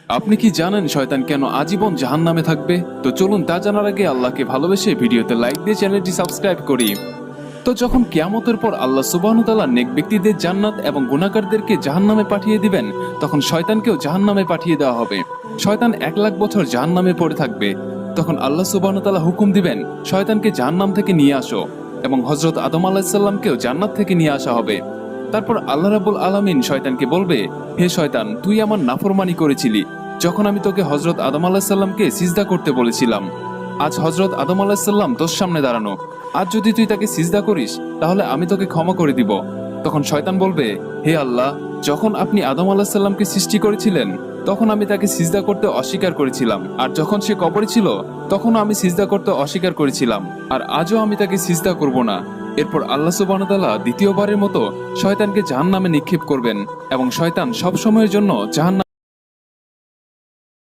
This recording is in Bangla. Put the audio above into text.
আপনি কি জানেন শয়তান কেন আজীবন জাহান্নামে থাকবে? তো চলুন তা জানার আগে আল্লাহকে ভালোবেসে ভিডিওতে লাইক দিয়ে চ্যানেলটি সাবস্ক্রাইব করি। তো যখন কিয়ামতের পর আল্লাহ সুবহানাহু ওয়া তাআলা নেক ব্যক্তিদের জান্নাত এবং গুনাহগারদেরকে জাহান্নামে পাঠিয়ে দিবেন, তখন শয়তানকেও জাহান্নামে পাঠিয়ে দেওয়া হবে। শয়তান 1,00,000 বছর জাহান্নামে পড়ে থাকবে। তখন আল্লাহ সুবহানাহু ওয়া তাআলা হুকুম দিবেন, শয়তানকে জাহান্নাম থেকে নিয়ে আসো, এবং হযরত আদম আলাইহিস সালামকেও জান্নাত থেকে নিয়ে আসা হবে। তারপর আল্লাহ রাব্বুল আলামিন শয়তানকে বলবে, হে শয়তান, তুই আমার নাফরমানি করেছিলি যখন আমি তোকে হযরত আদম আলাইহিস সালামকে সিজদা করতে বলেছিলাম। আজ হযরত আদম আলাইহিস সালাম তোর সামনে দাঁড়ানো, আজ যদি তুই তাকে সিজদা করিস তাহলে আমি তোকে ক্ষমা করে দিব। তখন শয়তান বলবে, হে আল্লাহ, যখন আপনি আদম আলাইহিস সালামকে সৃষ্টি করেছিলেন তখন আমি তাকে সিজদা করতে অস্বীকার করেছিলাম, আর যখন সে কবরে ছিল তখনও আমি সিজদা করতে অস্বীকার করেছিলাম, আর আজও আমি তাকে সিজদা করব না। এরপর আল্লাহ সুবহানাহু ওয়া তাআলা দ্বিতীয়বারের মতো শয়তানকে জাহান্নামে নিক্ষেপ করবেন এবং শয়তান সব সময়ের জন্য জাহান্নামে